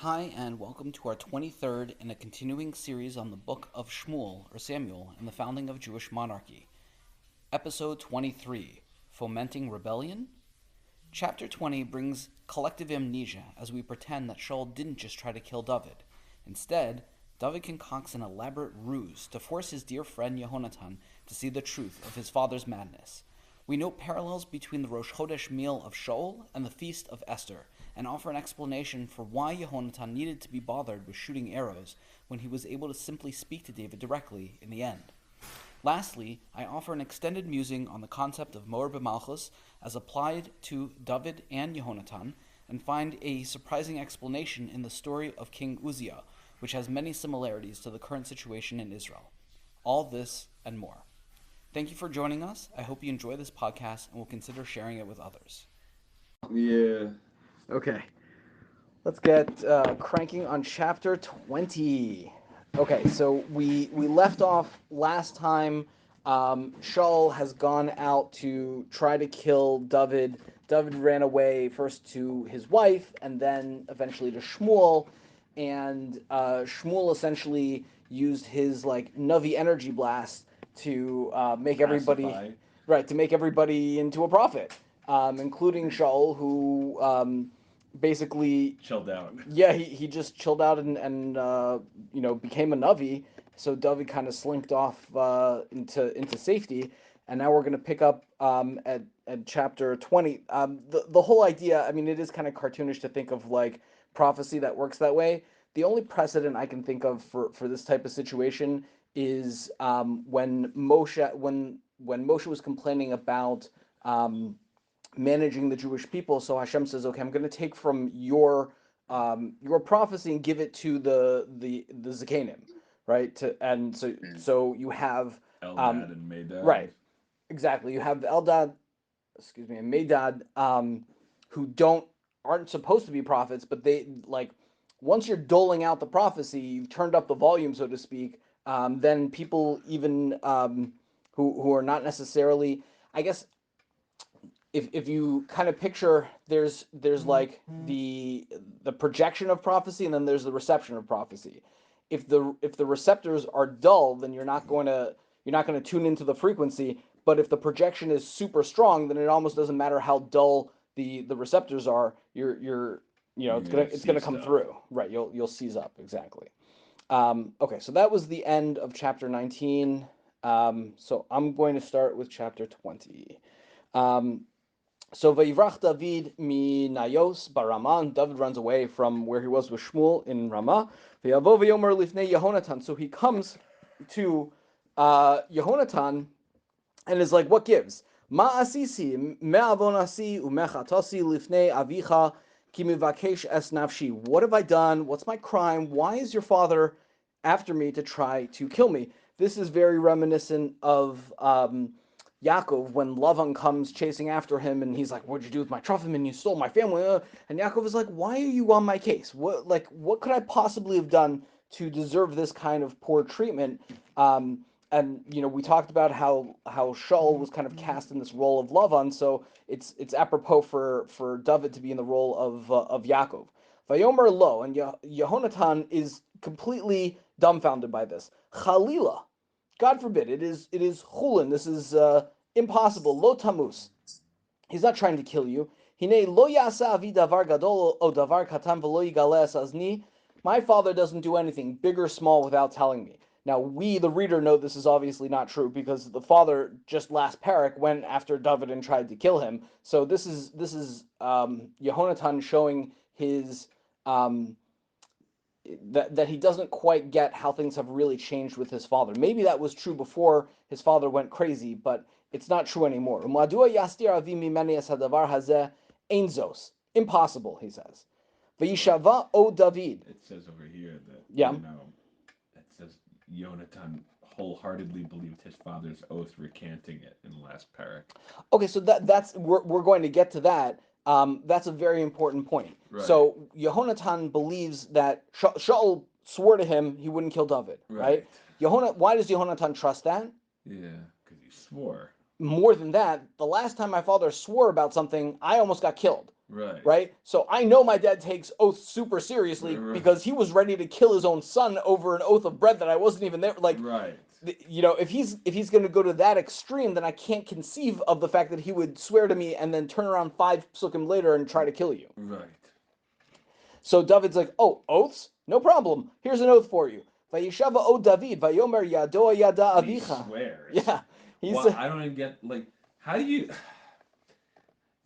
Hi, and welcome to our 23rd in a continuing series on the book of Shmuel, or Samuel, and the founding of Jewish monarchy. Episode 23, Fomenting Rebellion? Chapter 20 brings collective amnesia as we pretend that Shaul didn't just try to kill David. Instead, David concocts an elaborate ruse to force his dear friend Yehonatan to see the truth of his father's madness. We note parallels between the rosh chodesh meal of Shaul and the feast of Esther, and offer an explanation for why Yehonatan needed to be bothered with shooting arrows when he was able to simply speak to David directly in the end. Lastly, I offer an extended musing on the concept of Whither Malchut as applied to David and Yonatan, and find a surprising explanation in the story of King Uzziah, which has many similarities to the current situation in Israel. All this and more. Thank you for joining us. I hope you enjoy this podcast and will consider sharing it with others. Yeah. Okay, let's get cranking on chapter 20. Okay, so we left off last time. Shaul has gone out to try to kill David. David ran away first to his wife and then eventually to Shmuel. And Shmuel essentially used his Navi energy blast to make everybody Pacify. right to make everybody into a prophet, including Shaul, who basically Chilled out. yeah, he just chilled out and became a Navi. So David kind of slinked off into safety, and now we're going to pick up at chapter 20. The whole idea, I mean, it is kind of cartoonish to think of like prophecy that works that way. The only precedent I can think of for this type of situation is when Moshe was complaining about managing the Jewish people. So Hashem says, "Okay, I'm going to take from your prophecy and give it to the Zakanim, right? And so you have Eldad and Medad. right, exactly. You have the Eldad, excuse me, and Medad, who aren't supposed to be prophets, but they like once you're doling out the prophecy, you've turned up the volume, so to speak. Then people even who are not necessarily, I guess, if you kind of picture there's like the projection of prophecy and then there's the reception of prophecy. If the receptors are dull, then you're not going to tune into the frequency. But if the projection is super strong, then it almost doesn't matter how dull the receptors are. It's gonna come Stuff. through, right? You'll seize up, exactly. Okay, so that was the end of chapter 19. So I'm going to start with chapter 20. So Vayivrach David minayos baraman. David runs away from where he was with Shmuel in Ramah. V'yavo v'yomer lifnei Yehonatan. So he comes to Yehonatan and is like, "What gives? Ma asisi me'avonasi umechatasi lifnei avicha ki mivakesh es nafshi." What have I done? What's my crime? Why is your father after me to try to kill me? This is very reminiscent of Yaakov when Lavan comes chasing after him and he's like, "What'd you do with my truffleman? You stole my family." And Yaakov is like, "Why are you on my case? What could I possibly have done to deserve this kind of poor treatment?" And we talked about how Shaul was kind of cast in this role of Lavan, so it's apropos for David to be in the role of Yaakov. Vayomer lo, and Yehonatan is completely dumbfounded by this. Chalila, God forbid, it is chulin. This is impossible. Lo tamus. He's not trying to kill you. Hine lo yasa avi davar gadol o davar katan v'lo yigale azni. My father doesn't do anything big or small without telling me. Now we, the reader, know this is obviously not true because the father just last parak went after David and tried to kill him. So this is Yehonatan showing his that he doesn't quite get how things have really changed with his father. Maybe that was true before his father went crazy, but it's not true anymore. Impossible, he says. Vayishava o David. It says over here that, Yeah. it says Yonatan wholeheartedly believed his father's oath, recanting it in the last parak. Okay, so that's we're going to get to that. That's a very important point. Right. So Yehonatan believes that Shaul swore to him he wouldn't kill David, right? Why does Yehonatan trust that? Yeah, because he swore. More than that, the last time my father swore about something, I almost got killed, Right? So I know my dad takes oaths super seriously Right. because he was ready to kill his own son over an oath of bread that I wasn't even there. Like, Right. you know, if he's going to go to that extreme, then I can't conceive of the fact that he would swear to me and then turn around 5 psukim later and try to kill you. Right. So David's like, oh, oaths? No problem. Here's an oath for you. Vayishava o David, vayomer yado yada And he avicha. swears. Yeah. Well, I don't even get, like, how do you...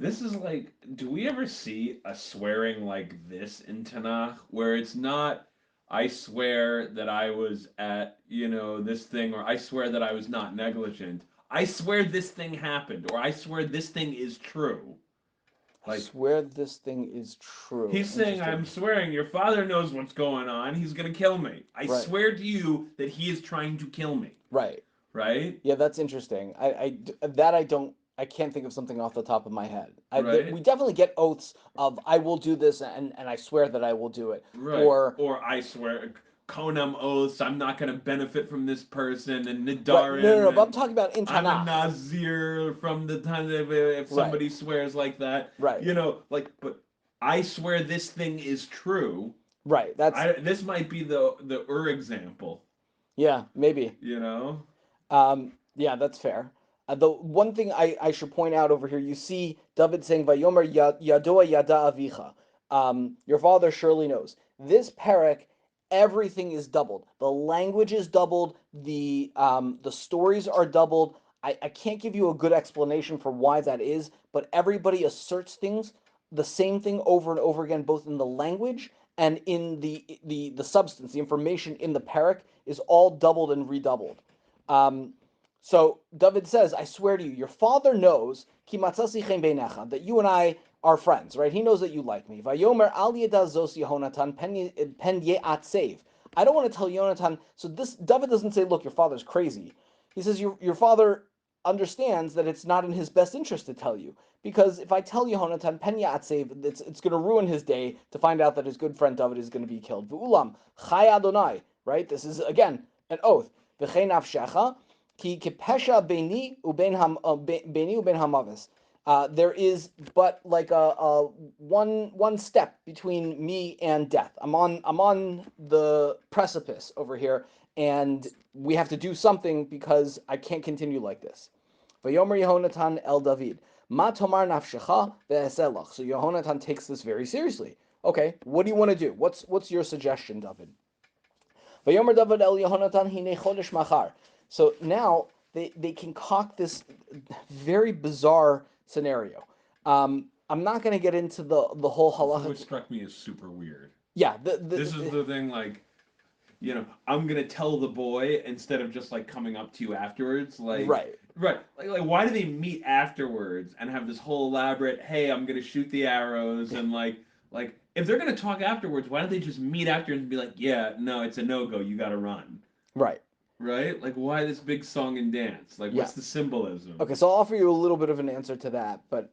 This is like, do we ever see a swearing like this in Tanakh where it's not, I swear that I was at, this thing, or I swear that I was not negligent. I swear this thing happened, or I swear this thing is true. I swear this thing is true. He's saying, I'm swearing your father knows what's going on. He's going to kill me. I swear to you that he is trying to kill me. Right. Right? Yeah, that's interesting. I can't think of something off the top of my head. Right. We definitely get oaths of I will do this and I swear that I will do it. Right. Or I swear, Konam oaths, I'm not going to benefit from this person, and Nidarim. Right. No, but I'm talking about in Tanakh. I'm a Nazir from the time if somebody swears like that. Right. But I swear this thing is true. Right. This might be the example. Yeah, maybe. Yeah, that's fair. The one thing I should point out over here, you see David saying, "Vayomer yadoa yada avicha." Your father surely knows. This parak, everything is doubled. The language is doubled. The stories are doubled. I can't give you a good explanation for why that is, but everybody asserts the same thing over and over again, both in the language and in the substance. The information in the parak is all doubled and redoubled. So David says, I swear to you, your father knows that you and I are friends, right? He knows that you like me. Vayomer al zos Yehonatan pen ye'atsev. I don't want to tell Yonatan. So this David doesn't say, look, your father's crazy. He says your father understands that it's not in his best interest to tell you. Because if I tell Yehonatan pen ye'atsev, it's going to ruin his day to find out that his good friend David is going to be killed. V'ulam chai Adonai, right? This is, again, an oath. V'chei nafshecha. Ki kepesha beni uben hamavis. There is but like a one step between me and death. I'm on the precipice over here, and we have to do something because I can't continue like this. Vayomer Yehonatan el David. Ma tomar nafshecha ve'eselach. So Yehonatan takes this very seriously. Okay, what do you want to do? What's your suggestion, David? Vayomer David el Yehonatan hine chodesh machar. So now they concoct this very bizarre scenario. I'm not going to get into the whole halacha. Which struck me as super weird. Yeah. This is the thing, like, I'm going to tell the boy instead of just, like, coming up to you afterwards. Like, right. Like, why do they meet afterwards and have this whole elaborate, hey, I'm going to shoot the arrows, and, like, if they're going to talk afterwards, why don't they just meet afterwards and be like, yeah, no, it's a no-go, you got to run. Right. Right? Like, why this big song and dance? Like, what's the symbolism? Okay, so I'll offer you a little bit of an answer to that. But,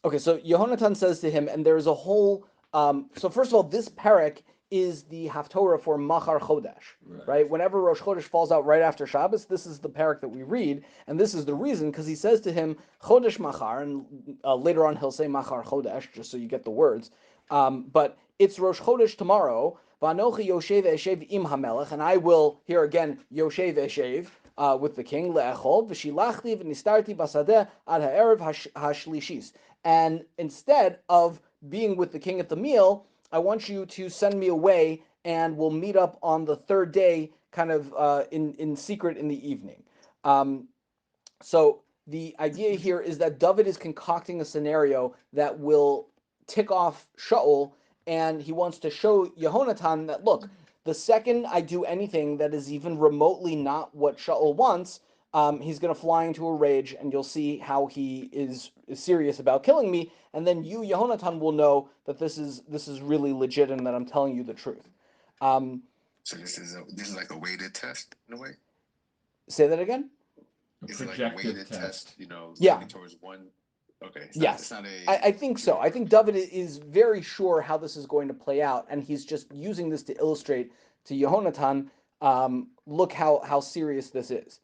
okay, so Yehonatan says to him, and there's a whole, so first of all, this parak is the Haftorah for Machar Chodesh, right? Whenever Rosh Chodesh falls out right after Shabbos, this is the parak that we read, and this is the reason, because he says to him, Chodesh Machar, and later on he'll say Machar Chodesh, just so you get the words, but it's Rosh Chodesh tomorrow, Vanochi Yoshev Eshev im HaMelech, and I will, here again, Yoshev Eshev, with the king, le'echol, v'shilachti v'nistarti basadeh ad ha'erev ha'shlishis. And instead of being with the king at the meal, I want you to send me away, and we'll meet up on the third day, kind of in secret in the evening. So the idea here is that David is concocting a scenario that will tick off Shaul, and he wants to show Yehonatan that, look, the second I do anything that is even remotely not what Shaul wants, he's going to fly into a rage, and you'll see how he is serious about killing me. And then you, Yehonatan, will know that this is really legit and that I'm telling you the truth. So this is like a weighted test in a way. Say that again. It's like a weighted test, yeah. Towards one. Okay. Yes. It's not I think so. I think David is very sure how this is going to play out, and he's just using this to illustrate to Yehonatan, look how serious this is.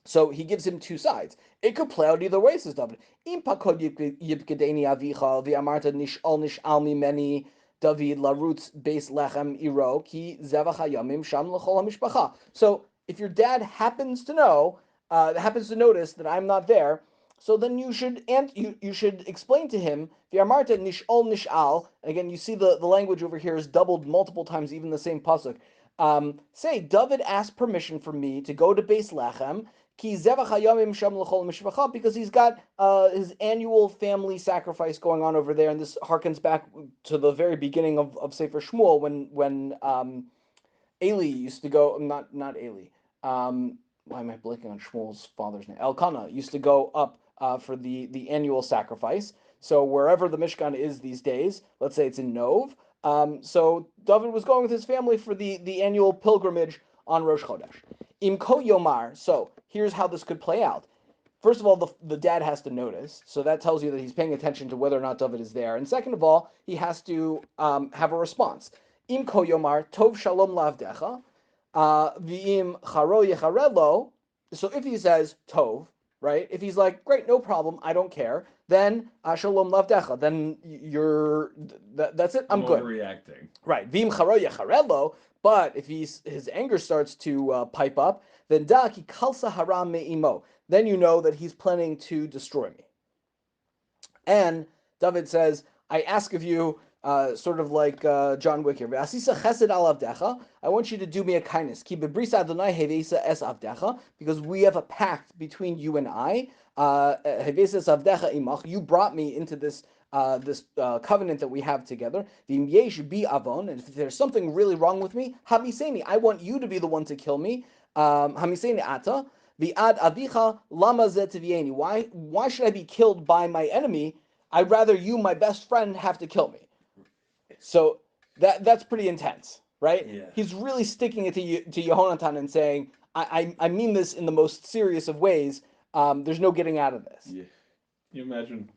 So he gives him two sides. It could play out either way, says David. Im pakod yibkedeni avicha v'amarta nish'al mimeni David larutz beis lechem iro ki zevach hayamim sham l'chol hamishpacha. So if your dad happens to know, happens to notice that I'm not there, so then you should explain to him v'amarta nish'al. Again, you see the language over here is doubled multiple times, even the same pasuk. Say David asked permission for me to go to Beis Lechem because he's got his annual family sacrifice going on over there, and this harkens back to the very beginning of Sefer Shmuel when Eli used to go. Not Eli. Why am I blanking on Shmuel's father's name? Elkanah used to go up for the annual sacrifice. So wherever the Mishkan is these days, let's say it's in Nov. So David was going with his family for the annual pilgrimage on Rosh Chodesh. Im ko yomar. So here's how this could play out. First of all, the dad has to notice, so that tells you that he's paying attention to whether or not David is there. And second of all, he has to have a response. Im ko yomar tov shalom lavdecha, v'im charo yecharelo. So if he says tov, right? If he's like, great, no problem, I don't care, then shalom lavdecha. Then that's it. I'm good. Overreacting. Right. V'im charo yecharelo. But if his anger starts to pipe up, then da ki kalsa haram me'imo. Then you know that he's planning to destroy me. And David says, I ask of you, sort of like John Wick here, I want you to do me a kindness. Because we have a pact between you and I. You brought me into this covenant that we have together. And if there's something really wrong with me, I want you to be the one to kill me. Why should I be killed by my enemy? I'd rather you, my best friend, have to kill me. So that's pretty intense, right? Yeah. He's really sticking it to Yehonatan and saying, I mean this in the most serious of ways. There's no getting out of this. Yeah. You imagine,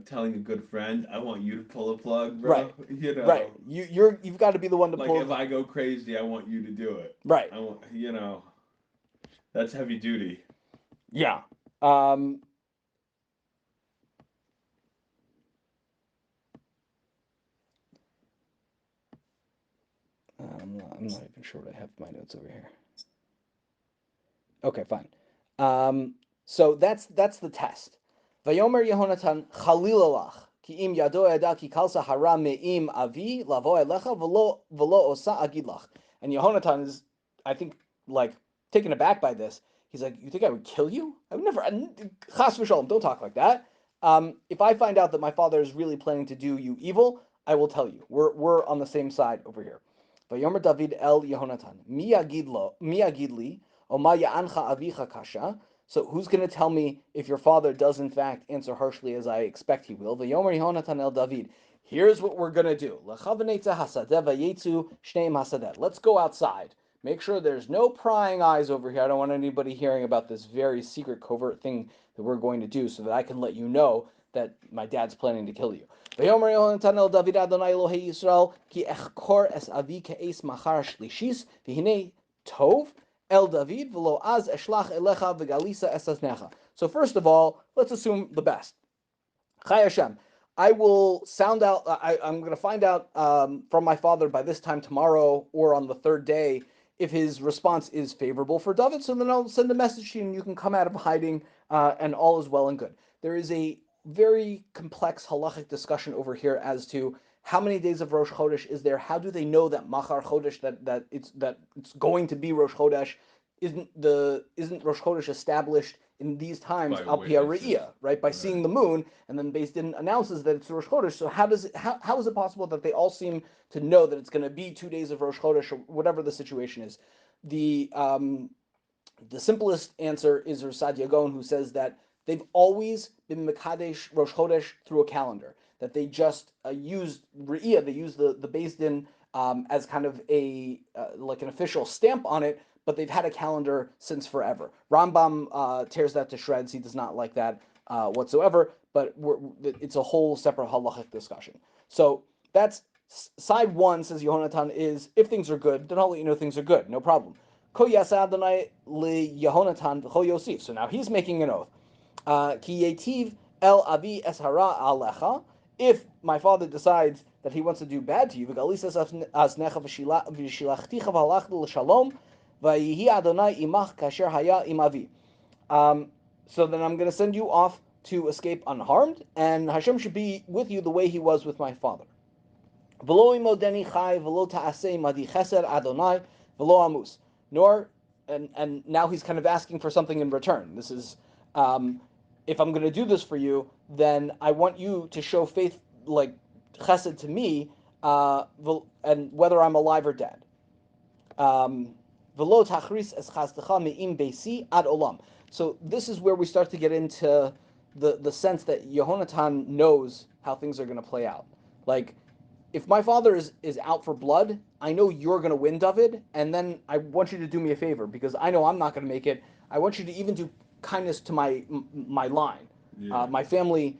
telling a good friend, I want you to pull a plug, bro. Right. Right. You've got to be the one to like pull. If I go crazy, I want you to do it. Right. I want, that's heavy duty. Yeah. I'm not even sure what I have my notes over here. Okay, fine. So that's the test. Vayomer Yehonatan Chalilalach ki im yado yada ki kalsa hara me'im avi lavo elecha v'lo osa agidlach. And Yehonatan is, I think, like taken aback by this. He's like, you think I would kill you? I would never. Chas v'shalom, don't talk like that. If I find out that my father is really planning to do you evil, I will tell you. We're on the same side over here. Vayomer David el Yehonatan mi agidli o ma ya'ancha avicha kasha. So who's going to tell me if your father does in fact answer harshly as I expect he will? Vayomer Yehonatan el David. Here's what we're going to do. Let's go outside. Make sure there's no prying eyes over here. I don't want anybody hearing about this very secret, covert thing that we're going to do so that I can let you know that my dad's planning to kill you. Vayomer Yehonatan el David Adonai Elohei Yisrael ki echkor es avi ke'es machar shlishis v'hinei tov El David v'lo az eshlach elecha v'galisa esasnecha. So first of all, let's assume the best. Chai Hashem, I will sound out. I'm going to find out from my father by this time tomorrow or on the third day if his response is favorable for David. So then I'll send a message to you, and you can come out of hiding, and all is well and good. There is a very complex halachic discussion over here as to how many days of Rosh Chodesh is there? How do they know that Machar Chodesh that it's going to be Rosh Chodesh? Isn't Rosh Chodesh established in these times al pi ha're'iyah, right? By seeing the moon, and then Beis Din announces that it's Rosh Chodesh. So how is it possible that they all seem to know that it's going to be 2 days of Rosh Chodesh or whatever the situation is? The simplest answer is Rasad Yagon, who says that they've always been Mekadesh Rosh Chodesh through a calendar. That they just used Re'iyah, they used the Beis Din as kind of like an official stamp on it, but they've had a calendar since forever. Rambam tears that to shreds. He does not like that whatsoever, but it's a whole separate halachic discussion. So that's side one, says Yehonatan, is if things are good, then I'll let you know things are good, no problem. Ko yasa Adonai li Yehonatan v'cho Yosif. So now he's making an oath. Ki yetiv el avi es hara alecha. If my father decides that he wants to do bad to you, v'galisas asnecha v'shilachticha v'halachta l'shalom, v'yihi Adonai imach kasher haya im avi. So then I'm going to send you off to escape unharmed, and Hashem should be with you the way he was with my father. V'lo imodeni chai v'lo ta'asei madi chesed Adonai v'lo amus. Nor, and now he's kind of asking for something in return. This is, if I'm going to do this for you, then I want you to show faith, like chesed to me, and whether I'm alive or dead. V'lo tachris es chasdecha me'im beisi ad olam. So this is where we start to get into the sense that Yehonatan knows how things are going to play out. Like, if my father is out for blood, I know you're going to win, David, and then I want you to do me a favor because I know I'm not going to make it. I want you to even do kindness to my line, my family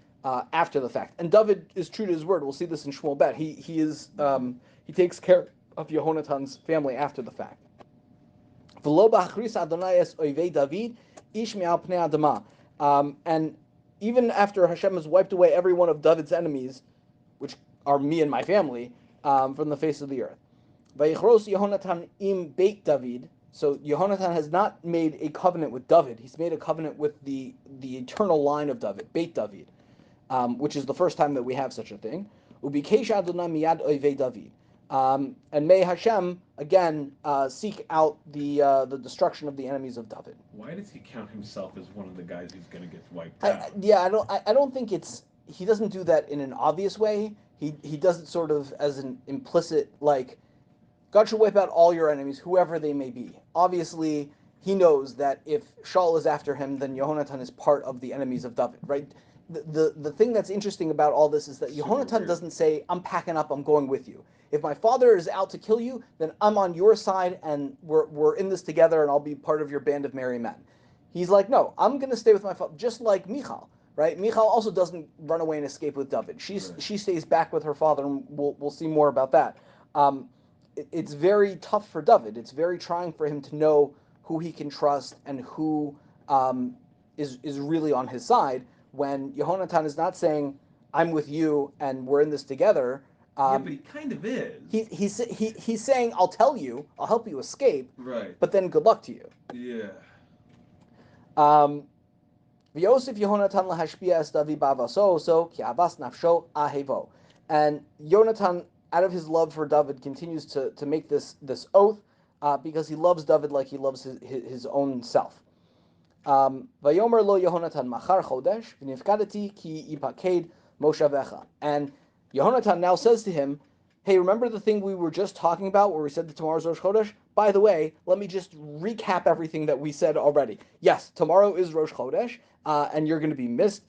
after the fact. And David is true to his word. We'll see this in Shmuel Bet. He takes care of Yehonatan's family after the fact. And even after Hashem has wiped away every one of David's enemies, which are me and my family, from the face of the earth. Vayichros Yehonatan im Beit David. So Yehonatan has not made a covenant with David. He's made a covenant with the eternal line of David, Beit David, which is the first time that we have such a thing. Ubikesh Adonai miyad oivei David. And may Hashem again seek out the destruction of the enemies of David. Why does he count himself as one of the guys who's going to get wiped out? I don't think he doesn't do that in an obvious way. He does it sort of as an implicit, like, God should wipe out all your enemies, whoever they may be. Obviously, he knows that if Shaul is after him, then Yehonatan is part of the enemies of David, right? The thing that's interesting about all this is that Yehonatan doesn't say, I'm packing up, I'm going with you. If my father is out to kill you, then I'm on your side, and we're in this together, and I'll be part of your band of merry men. He's like, no, I'm going to stay with my father, just like Michal. Right, Michal also doesn't run away and escape with David. She stays back with her father, and we'll see more about that. It's very tough for David. It's very trying for him to know who he can trust and who is really on his side. When Yehonatan is not saying, "I'm with you and we're in this together." Yeah, but he kind of is. He's saying, "I'll tell you, I'll help you escape." Right. But then good luck to you. Yeah. V'yosef Yehonatan lahashpia es David ba'avaso so ki avas nafsho ahevo. And Yonatan, out of his love for David, continues to make this oath because he loves David like he loves his own self. Vayomer lo Yehonatan machar chodesh v'nifkadati ki ipaked moshavecha. And Yehonatan now says to him, hey, remember the thing we were just talking about where we said that tomorrow's Rosh Chodesh? By the way, let me just recap everything that we said already. Yes, tomorrow is Rosh Chodesh, and you're going to be missed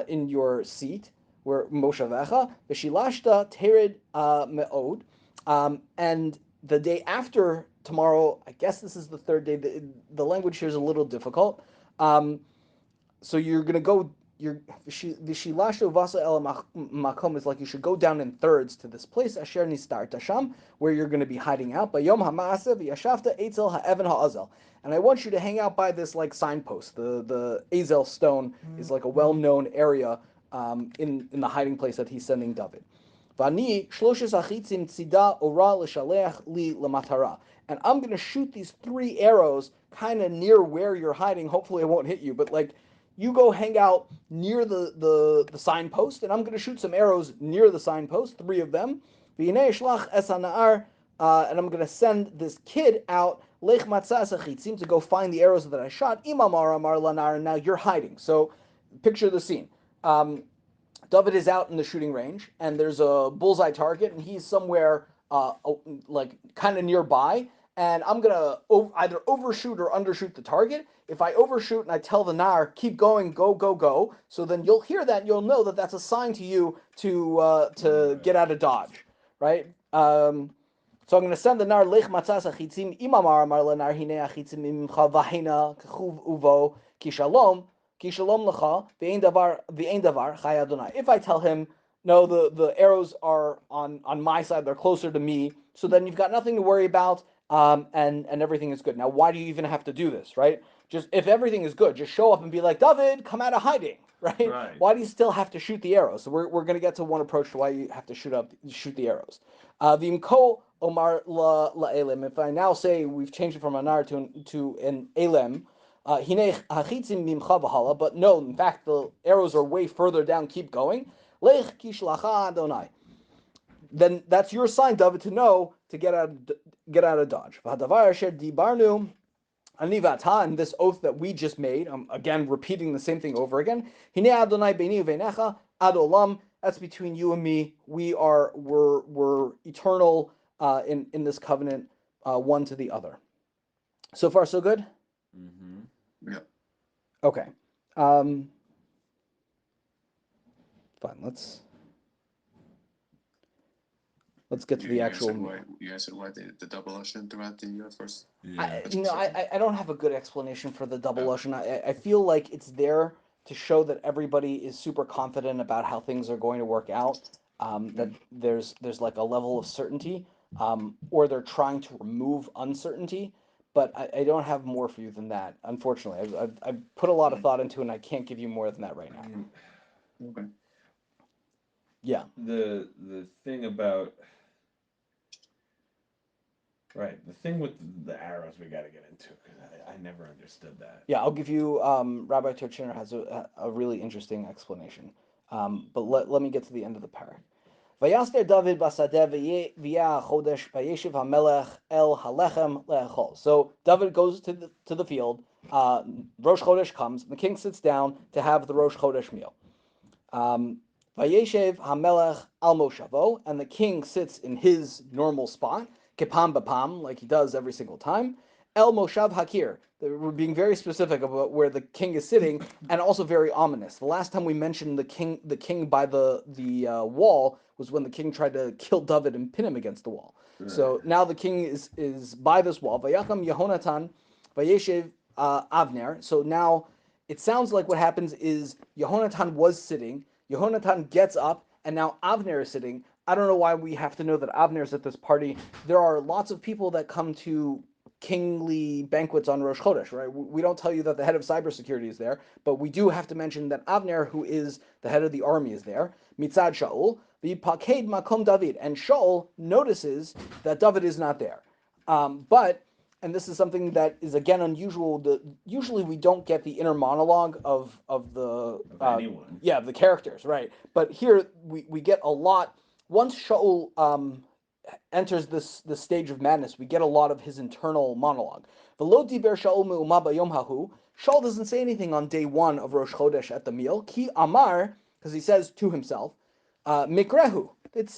in your seat, where Moshavecha, V'shilashta tered me'od, and the day after tomorrow, I guess this is the third day, the language here is a little difficult, so you're going to go, Vishilashu vasa el makom is like you should go down in thirds to this place, Asher nistar tasham, where you're going to be hiding out. Bayom ha'ma'aseh v'yashavta etzel ha'evan ha'azel. And I want you to hang out by this like signpost. The Azel stone is like a well-known area in the hiding place that he's sending David. Vani shloshes achitzim tzida ora l'shaleach li lamatara. And I'm going to shoot these 3 arrows kind of near where you're hiding. Hopefully it won't hit you, but like, you go hang out near the signpost, and I'm going to shoot some arrows near the signpost, 3 of them. And I'm going to send this kid out to go find the arrows that I shot. And now you're hiding. So picture the scene. David is out in the shooting range, and there's a bullseye target, and he's somewhere like kind of nearby. And I'm going to either overshoot or undershoot the target. If I overshoot and I tell the Nar, keep going, go, go, go, so then you'll hear that and you'll know that that's a sign to you to get out of Dodge, right? So I'm going to send the Nar, Lech matzas achitzim imamar amar lenar hine achitzim imcha vahina kechuv uvo kishalom lecha v'ein davar chay Adonai. If I tell him, no, the arrows are on my side, they're closer to me, so then you've got nothing to worry about, and everything is good. Now, why do you even have to do this, right? Just if everything is good, just show up and be like, David, come out of hiding, right? Right. Why do you still have to shoot the arrows? So we're going to get to one approach to why you have to shoot the arrows. V'imko omar la elem. If I now say we've changed it from anar to an elem, hinech hachitzim mimcha v'hala. But no, in fact, the arrows are way further down. Keep going. Lech kishlacha Adonai. Then that's your sign, David, to know to get out of Dodge. V'hadavar asher dibarnu anivata, and this oath that we just made, again repeating the same thing over again. Hine Adonai beini uvenecha ad olam. That's between you and me. We're eternal in this covenant, one to the other. So far, so good. Mm-hmm. Yeah. Okay. Fine. Let's get to the actual. You answered why the double ocean throughout the first. Yeah. I don't have a good explanation for the double ocean. I feel like it's there to show that everybody is super confident about how things are going to work out. That there's like a level of certainty, or they're trying to remove uncertainty. But I don't have more for you than that. Unfortunately, I've put a lot of thought into it, and I can't give you more than that right now. Okay. Yeah. The thing about the thing with the arrows we got to get into, because I never understood that. Yeah, I'll give you. Rabbi Turchiner has a really interesting explanation. But let me get to the end of the parak. Vayaster David basadeh v'yah chodesh vayeshiv hamelech el halechem le'echol. So David goes to the field. Rosh chodesh comes. The king sits down to have the rosh chodesh meal. Vayeshev hamelech al moshavo, and the king sits in his normal spot, kepam b'pam, like he does every single time. El moshav hakir. We're being very specific about where the king is sitting, and also very ominous. The last time we mentioned the king by the wall was when the king tried to kill David and pin him against the wall. Right. So now the king is by this wall. Vayacham Yehonatan, vayeshev Avner. So now it sounds like what happens is Yehonatan was sitting. Yehonatan gets up, and now Avner is sitting. I don't know why we have to know that Avner is at this party. There are lots of people that come to kingly banquets on Rosh Chodesh, right? We don't tell you that the head of cybersecurity is there, but we do have to mention that Avner, who is the head of the army, is there. Mitzad Shaul, v'yipaked makom David, and Shaul notices that David is not there. And this is something that is again unusual. Usually we don't get the inner monologue of the anyone. The characters, right? But here we get a lot. Once Shaul enters this stage of madness, we get a lot of his internal monologue. V'lo diber Shaul me'uma b'yom hahu. Shaul doesn't say anything on day one of Rosh Chodesh at the meal. Ki amar, because he says to himself, mikrehu. It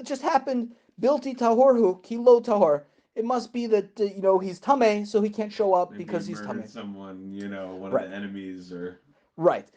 just happened. Bilti tahorhu ki lo tahor. It must be that he's tameh, so he can't show up Maybe because he he's murdered tameh. someone, one Right. of the enemies, or Right.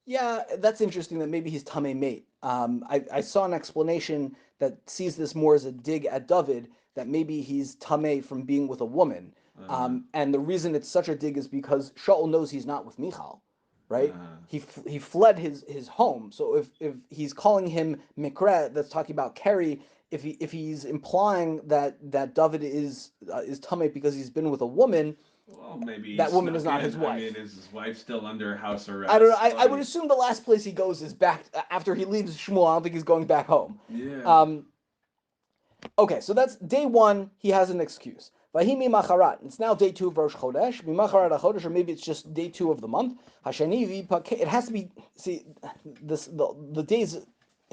Yeah, that's interesting that maybe he's tameh mate. I saw an explanation that sees this more as a dig at David, that maybe he's tameh from being with a woman. And the reason it's such a dig is because Shaul knows he's not with Michal, right? He fled his home. So if he's calling him Mikre, that's talking about Kerry. If he's implying that David is tameh because he's been with a woman, well, maybe that woman is not his wife. I mean, is his wife still under house arrest? I don't know. I would assume the last place he goes is back after he leaves Shmuel. I don't think he's going back home. Yeah. Okay, so that's day one. He has an excuse. Vahimi macharat. It's now day two of Rosh Chodesh. Mimacharat Chodesh, or maybe it's just day two of the month. Hashani v'pake. It has to be. See, the days.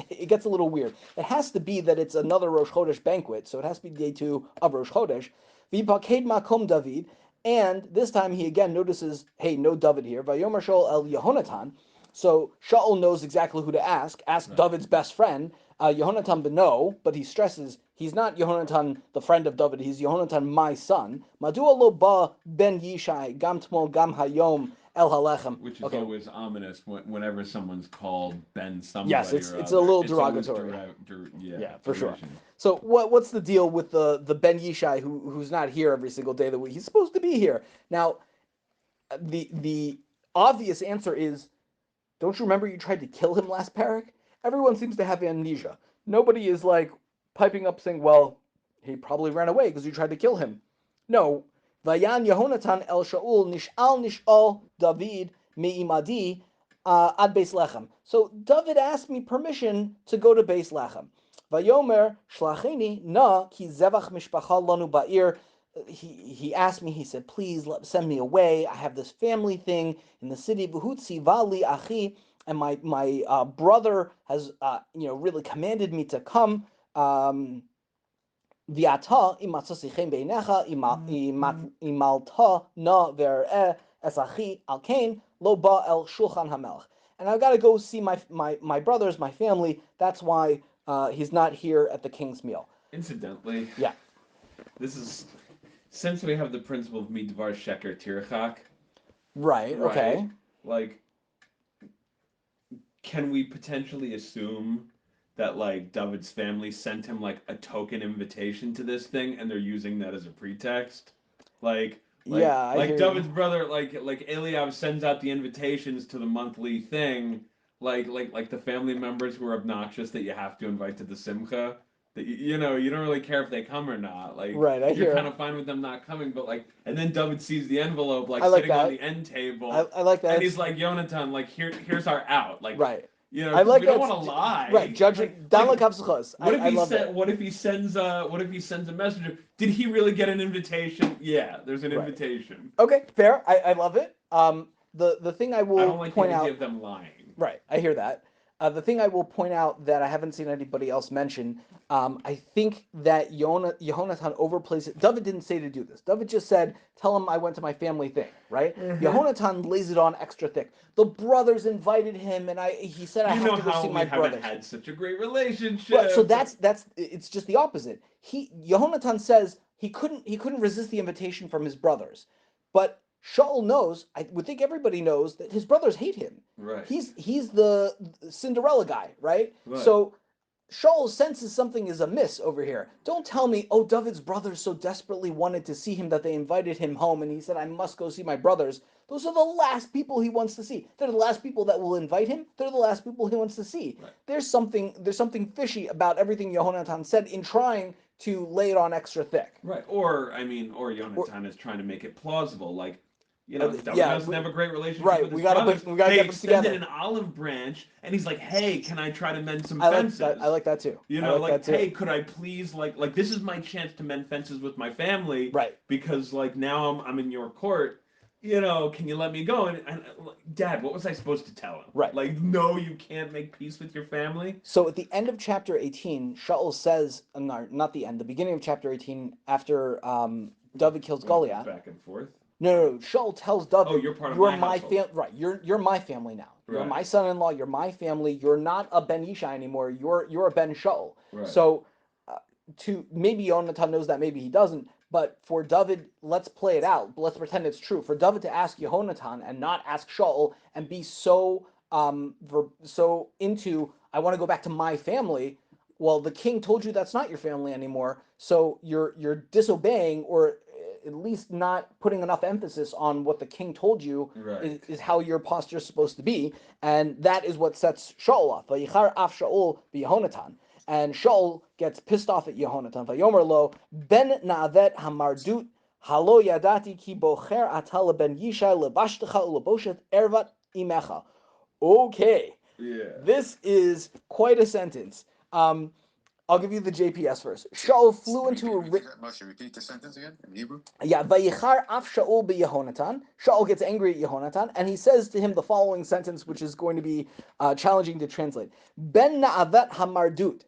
It gets a little weird. It has to be that it's another Rosh Chodesh banquet, so it has to be day two of Rosh Chodesh. V'paked makom David. And this time he again notices, hey, no David here. Vayomer Shaul el Yehonatan. So Shaul knows exactly who to ask. Ask David's best friend, Yehonatan beno, but he stresses he's not Yehonatan, the friend of David. He's Yehonatan, my son. Madua lo ba ben Yishai gam tmol gam hayom el halechem. Which is always ominous whenever someone's called Ben somebody. Yes, it's a little derogatory. Yeah, for sure. So what's the deal with the Ben Yishai who's not here every single day of the week? He's supposed to be here. Now, the obvious answer is, don't you remember you tried to kill him last parak? Everyone seems to have amnesia. Nobody is like piping up saying, well, He probably ran away because you tried to kill him. No. Vayan Yehonatan el Shaul nish'al David me'imadi ad Beis Lechem. So David asked me permission to go to Beis Lechem. Vayomer shlacheni na ki zevach mishpacha lanu ba'ir. He asked me, he said, please send me away. I have this family thing in the city. V'hutzi vali achi. And my brother has really commanded me to come. V'ata imatzosichem beinecha imalta na ver'eh esachi al kain lo ba el shulchan hamelch. And I've got to go see my brothers, my family. That's why he's not here at the king's meal. Incidentally, yeah, this is since we have the principle of midvar sheker tirchak. Right. Okay. Like, can we potentially assume that like David's family sent him like a token invitation to this thing, and they're using that as a pretext? Like David's brother, like Eliab sends out the invitations to the monthly thing, like the family members who are obnoxious that you have to invite to the simcha. That you don't really care if they come or not. Like right, you're kind of fine with them not coming, but like, and then David sees the envelope like like sitting that. on the end table. I like that. And he's like, Yonatan, like here's our out. Like right. I like we don't want to lie. Right, judging what if he sends a messenger? Did he really get an invitation? Yeah, there's an invitation. Okay, fair. I love it. The thing I will I don't like point the out idea of them lying. Right, I hear that. The thing I will point out that I haven't seen anybody else mention, I think that Yehonatan overplays it. David didn't say to do this. David just said, tell him I went to my family thing, right? Mm-hmm. Yehonatan lays it on extra thick. The brothers invited him, and he said, I have to go see my brothers. You know how we haven't had such a great relationship. Well, so it's just the opposite. Yehonatan says he couldn't resist the invitation from his brothers, but Shaul knows, I would think everybody knows, that his brothers hate him. Right. He's the Cinderella guy, right? So Shaul senses something is amiss over here. Don't tell me, oh, David's brothers so desperately wanted to see him that they invited him home and he said, I must go see my brothers. Those are the last people he wants to see. They're the last people that will invite him. They're the last people he wants to see. Right. There's something fishy about everything Yehonatan said in trying to lay it on extra thick. Right. Or Yonatan is trying to make it plausible, like, David doesn't have a great relationship with his brothers. We gotta get them together. An olive branch, and he's like, "Hey, can I try to mend some fences?" I like that too. Hey, could I please, like, this is my chance to mend fences with my family, right? Because like now I'm in your court. Can you let me go? And Dad, what was I supposed to tell him? Right. Like, no, you can't make peace with your family. So at the end of chapter 18, Shaul says, no, not the end, the beginning of chapter 18, after David kills Goliath. Back and forth. No. Shaul tells David, "Oh, you're part of my family. Right, you're my family now. You're my son-in-law. You're my family. You're not a Ben Yishai anymore. You're a Ben Shaul." Right. So, maybe Yonatan knows that, maybe he doesn't. But for David, let's play it out. Let's pretend it's true. For David to ask Yehonatan and not ask Shaul and be so into, I want to go back to my family. Well, the king told you that's not your family anymore. So you're disobeying, or at least not putting enough emphasis on what the king told you is how your posture is supposed to be. And that is what sets Shaul off. Vayichar af Shaul b'Yehonatan. And Shaul gets pissed off at Yehonatan. Vayomer lo ben na'avet hamardut halo yadati ki bocher atala ben Yishai lebashtecha uleboshet ervat imecha. Okay. Yeah. This is quite a sentence. I'll give you the JPS first. Shaul flew into a... Repeat the sentence again in Hebrew? Yeah. Vayichar af Shaul b'Yehonatan. Shaul gets angry at Yehonatan, and he says to him the following sentence, which is going to be challenging to translate. Ben na'avet hamardut.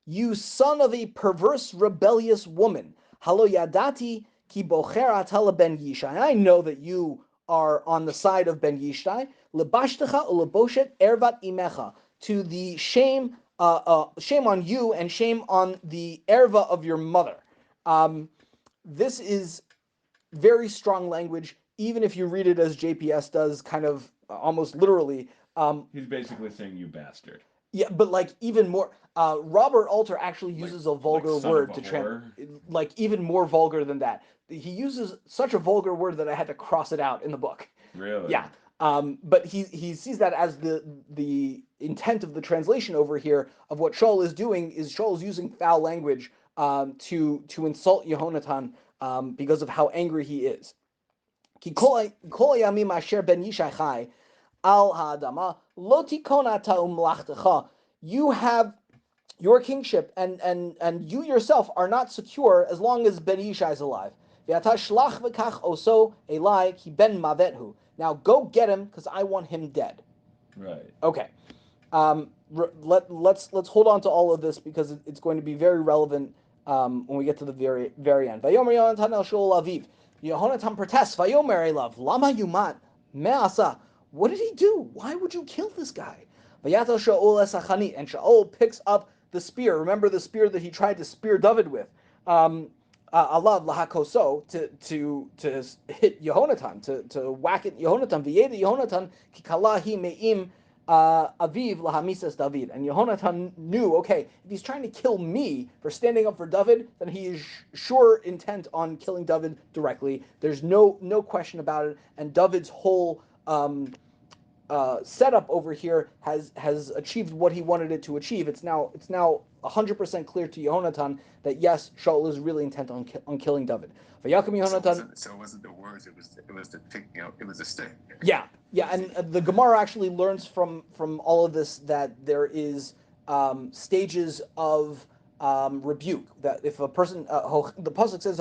You son of a perverse, rebellious woman. Halo yadati ki bocher atala ben Yishai. I know that you are on the side of Ben Yishai. Lebashtecha uleboshet ervat imecha. To the shame on you and shame on the erva of your mother. This is very strong language, even if you read it as JPS does, kind of almost literally. He's basically saying, you bastard. Yeah, but like even more, Robert Alter actually uses a vulgar word to like even more vulgar than that. He uses such a vulgar word that I had to cross it out in the book. Really? Yeah. But he sees that as the intent of the translation over here of what Shaul is doing is Shaul is using foul language to insult Yehonatan because of how angry he is. Ki kol yamim asher ben Yishai chai al ha'adama lo tikon ata umlachtecha. You have your kingship and you yourself are not secure as long as Ben Yishai is alive. V'ata shlach v'kach oso elai ki ben mavethu. Now go get him because I want him dead. Right. Okay. Let's hold on to all of this because it's going to be very relevant when we get to the very end. Vayomer Yonatan el Shaul aviv. Yehonatan protests. Vayomer elav lama yumat me'asa. What did he do? Why would you kill this guy? Vayatel Shaul es hachanit, and Shaul picks up the spear. Remember the spear that he tried to spear David with. Alav lahakoso to hit Yehonatan, to whack at Yehonatan. V'yeda Yehonatan kikalahi me'im aviv lahamisas David. And Yehonatan knew, okay, if he's trying to kill me for standing up for David, then he is sure intent on killing David directly. There's no question about it. And David's whole setup over here has achieved what he wanted it to achieve. It's now 100% clear to Yehonatan that yes, Shaul is really intent on killing David. Vayakum Yehonatan. So it wasn't the words. It was the picking up. It was the stick. Yeah, and the Gemara actually learns from all of this that there is stages of rebuke. That if a person, the pasuk says,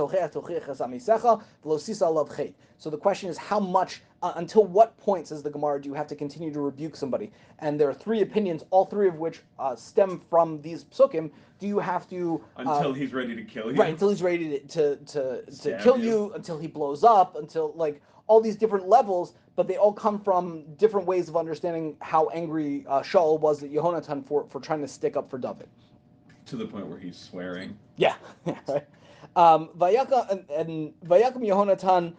so the question is, how much, until what point, says the Gemara, do you have to continue to rebuke somebody? And there are three opinions, all three of which stem from these psukim. Do you have to until he's ready to kill you? Right, until he's ready to kill you, until he blows up, until like all these different levels, but they all come from different ways of understanding how angry Shaul was at Yehonatan for trying to stick up for David. To the point where he's swearing. Yeah, right. Vayakum Yehonatan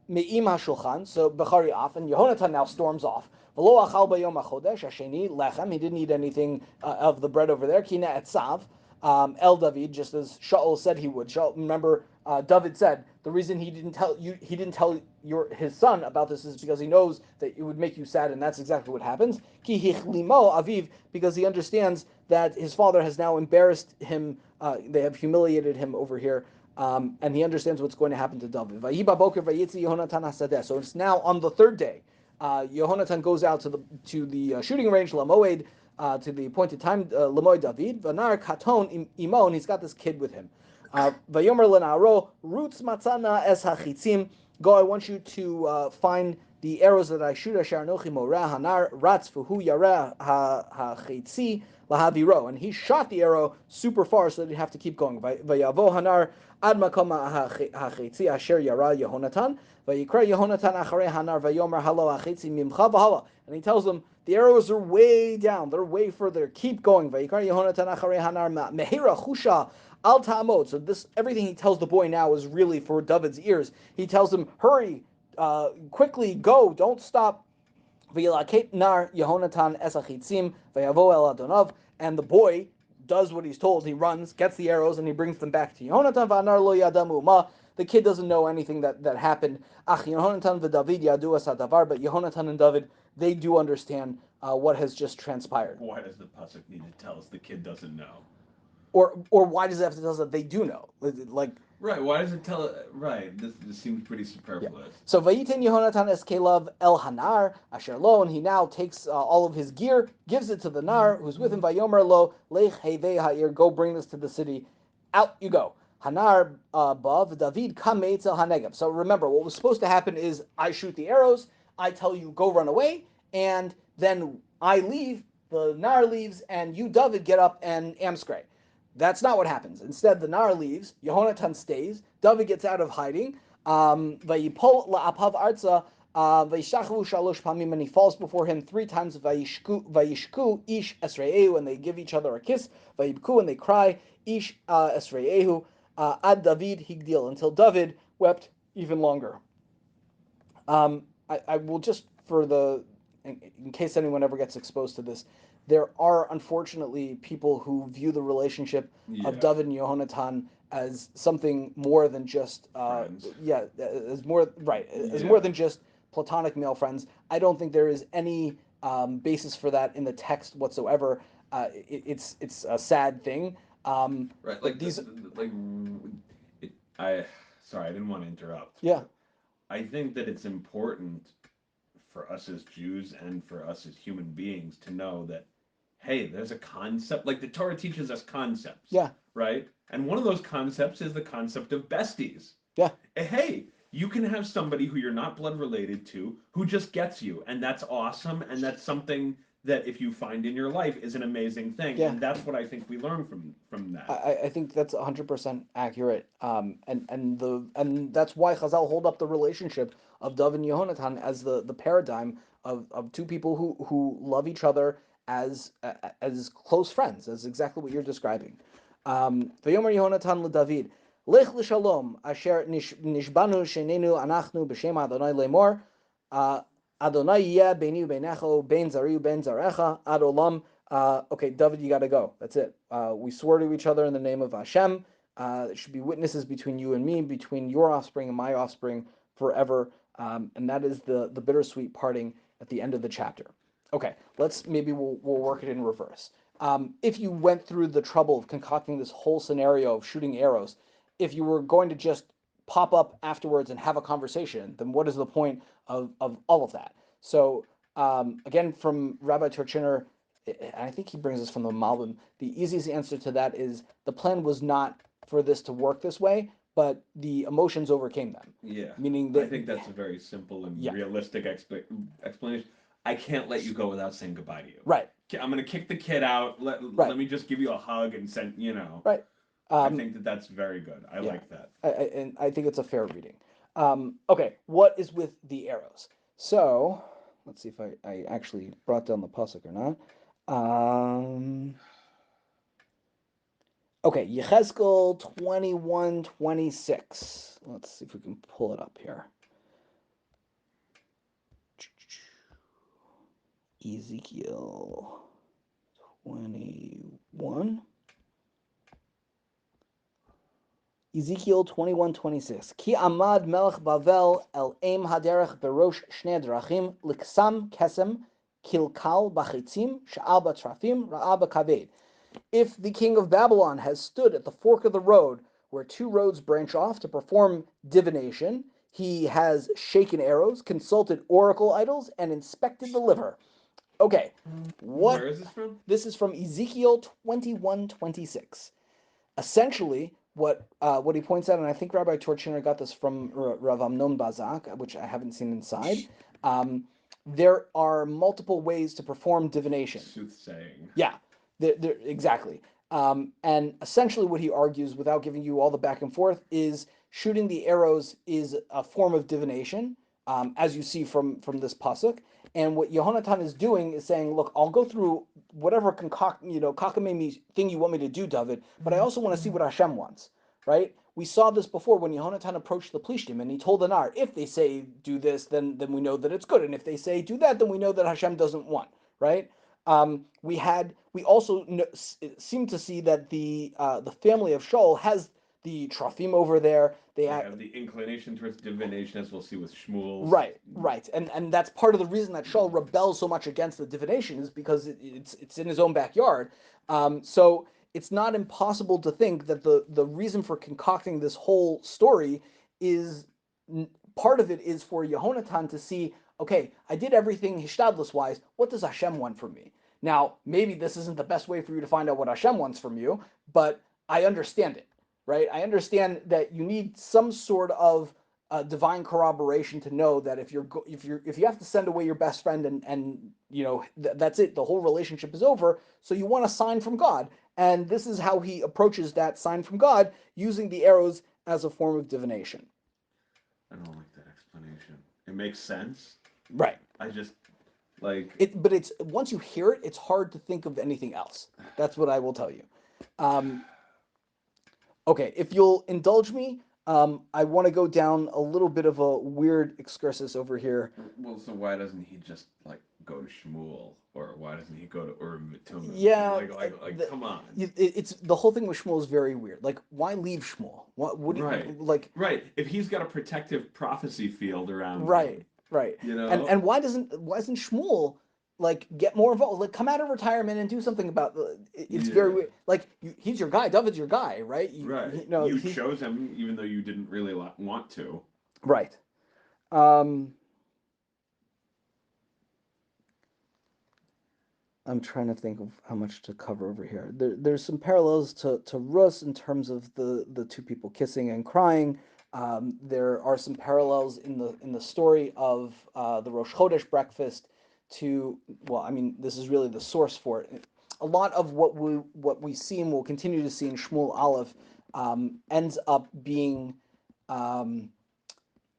me'im hashulchan. So Bechari off, and Yehonatan now storms off. V'lo achal bayom hachodesh hasheni lechem. He didn't eat anything of the bread over there. Kina etzav el David, just as Shaul said he would. Remember, David said the reason he didn't tell his son about this is because he knows that it would make you sad, and that's exactly what happens. Ki hichlimo aviv, because he understands that his father has now embarrassed him. They have humiliated him over here, and he understands what's going to happen to David. So it's now on the third day. Yehonatan goes out to the shooting range, Lamoed, to the appointed time, Lamoed David. Vanar katon imo, and he's got this kid with him. Vayomer lenaro roots matzana es hachitzim. Go, I want you to find the arrows that I shoot. Asher anochi moreh hanar ratz v'hu yareh hachitzi lahaviro. And he shot the arrow super far so that he'd have to keep going. Vayavo hanar ad makom hachitzi asher yara Yehonatan. Vayikra Yehonatan acharei hanar vayomer halo hachitzi mimcha v'hala. And he tells them, the arrows are way down. They're way further. Keep going. Vayikra Yehonatan acharei hanar mehira chusha al ta'amod. So this, everything he tells the boy now is really for David's ears. He tells him, hurry, quickly, go, don't stop. V'yilaket nar Yehonatan es hachitzim v'yavo el adonav. And the boy does what he's told. He runs, gets the arrows, and he brings them back to Yehonatan. V'anar lo yadamu ma. The kid doesn't know anything that happened. Ach Yehonatan v'David yadu es hadavar. But Yehonatan and David, they do understand what has just transpired. Why does the pasuk need to tell us the kid doesn't know? Or why does it have to tell us that they do know? Like, right, why does it tell? Right, this seems pretty superfluous. Yeah. So Vayitin Yehonatan es kelav el hanar asher lo, and he now takes all of his gear, gives it to the nar who's with him. Vayomer lo lech hevei ha'ir, go bring this to the city. Out you go. Hanar bav David kameitz el hanegev. So remember, what was supposed to happen is I shoot the arrows, I tell you go run away, and then I leave. The nar leaves, and you David get up and amscray. That's not what happens. Instead, the nar leaves, Yehonatan stays, David gets out of hiding, Vayipol la'apav arza, Vayishachvu shalosh pamim, and he falls before him 3 times, Vayishku ish esre'ehu, and they give each other a kiss, Vayibku, and they cry, ish esre'ehu, ad David higdil, until David wept even longer. I will just, in case anyone ever gets exposed to this, there are unfortunately people who view the relationship of David and Yehonatan as something more than just as more than just platonic male friends. I don't think there is any basis for that in the text whatsoever. It's a sad thing. Right, but like these, sorry, I didn't want to interrupt. yeah, I think that it's important for us as Jews and for us as human beings to know that, hey, there's a concept, like the Torah teaches us concepts, yeah, right? And one of those concepts is the concept of besties. yeah, Hey, you can have somebody who you're not blood related to who just gets you, and that's awesome, and that's something that if you find in your life is an amazing thing, yeah. and that's what I think we learn from that. I think that's 100% accurate. And that's why Chazal hold up the relationship of David and Yehonatan as the paradigm of two people who love each other as close friends, as exactly what you're describing. Vayomer Yehonatan leDavid, Lech l'shalom asher nishbanu shenenu anachnu b'shem Adonai lemor. Adonai yeh beinu beinecho ben zari ben zarecha ad olam. Okay, David, you got to go. That's it. We swore to each other in the name of Hashem. It should be witnesses between you and me, between your offspring and my offspring forever. And that is the bittersweet parting at the end of the chapter. Okay, we'll work it in reverse. If you went through the trouble of concocting this whole scenario of shooting arrows, if you were going to just pop up afterwards and have a conversation, then what is the point of all of that? So again, from Rabbi Turchiner, I think he brings us from the Malbim, the easiest answer to that is the plan was not for this to work this way, but the emotions overcame them. Yeah, Meaning I that, think that's a very simple and yeah, realistic explanation. I can't let you go without saying goodbye to you. right, I'm gonna kick the kid out. Let right, me just give you a hug and send. right. I think that that's very good. I Yeah, like that. and I think it's a fair reading. Okay, what is with the arrows? So let's see if I actually brought down the pasuk or not. Okay, Yechezkel 21:26. Let's see if we can pull it up here. Ezekiel 21. Ezekiel 21:26. Ki amad melech Bavel el eim haderech berosh shnei drachim liksam kesem kilkal bachitzim sha'al batrafim ra'al bakaved. If the king of Babylon has stood at the fork of the road where two roads branch off to perform divination, he has shaken arrows, consulted oracle idols, and inspected the liver. Okay, Where is this from? This is from Ezekiel 21:26. Essentially, what he points out, and I think Rabbi Torchiner got this from Rav Amnon Bazak, which I haven't seen inside. There are multiple ways to perform divination. Soothsaying. Yeah, exactly. And essentially, what he argues, without giving you all the back and forth, is shooting the arrows is a form of divination, as you see from this pasuk. And what Yehonatan is doing is saying, look, I'll go through whatever cockamamie thing you want me to do, David, but I also want to see what Hashem wants, right? We saw this before when Yehonatan approached the Plishtim, and he told the Nar, if they say do this, then we know that it's good, and if they say do that, then we know that Hashem doesn't want, right? We also seem to see that the family of Shaul has the Trafim over there. They have the inclination towards divination, as we'll see with Shmuel. Right, and that's part of the reason that Shaul rebels so much against the divination is because it's in his own backyard. So it's not impossible to think that the reason for concocting this whole story is part of it is for Yehonatan to see, okay, I did everything hishtadlus wise. What does Hashem want from me? Now, maybe this isn't the best way for you to find out what Hashem wants from you, but I understand it, right? I understand that you need some sort of divine corroboration to know that if you have to send away your best friend and that's it, the whole relationship is over. So you want a sign from God, and this is how he approaches that sign from God, using the arrows as a form of divination. I don't like that explanation. It makes sense. Right. I just like it, but it's once you hear it, it's hard to think of anything else. That's what I will tell you. Okay, if you'll indulge me, I want to go down a little bit of a weird excursus over here. Well, so why doesn't he just like go to Shmuel, or why doesn't he go to Urim Tumim? Yeah, come on. It's the whole thing with Shmuel is very weird. Like, why leave Shmuel? What would right? Like, right? If he's got a protective prophecy field around right, him, right. you know, and why isn't Shmuel like get more involved, like come out of retirement and do something about it's Yeah. very weird. Like he's your guy, David's your guy, right? Right. No, You chose him even though you didn't really want to. right. I'm trying to think of how much to cover over here. There's some parallels to Rus in terms of the two people kissing and crying. There are some parallels in the story of the Rosh Chodesh breakfast to, well, I mean, this is really the source for it. A lot of what we see and will continue to see in Shmuel Aleph ends up being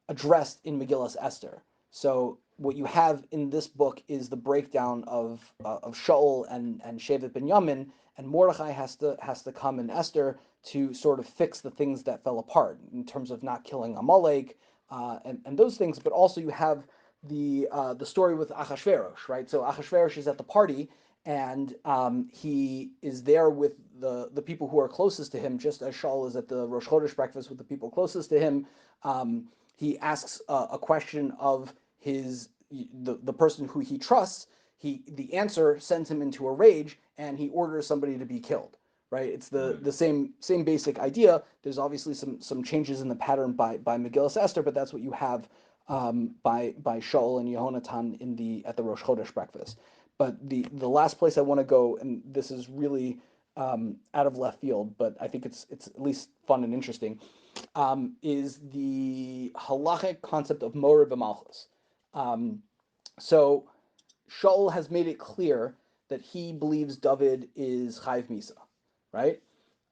addressed in Megillas Esther. So what you have in this book is the breakdown of Shaul and Shevet Binyamin, and Mordechai has to come in Esther to sort of fix the things that fell apart in terms of not killing Amalek and those things. But also you have the story with Achashverosh, right? So Achashverosh is at the party and he is there with the people who are closest to him, just as Shaul is at the Rosh Chodesh breakfast with the people closest to him. He asks a question of the person who he trusts. The answer sends him into a rage, and he orders somebody to be killed. Right? It's the same basic idea. There's obviously some changes in the pattern by Megillas Esther, but that's what you have by Shaul and Yehonatan at the Rosh Chodesh breakfast. But the last place I want to go, and this is really out of left field, but I think it's at least fun and interesting, is the halachic concept of morer b'malchus. So Shaul has made it clear that he believes David is chayv misa, right?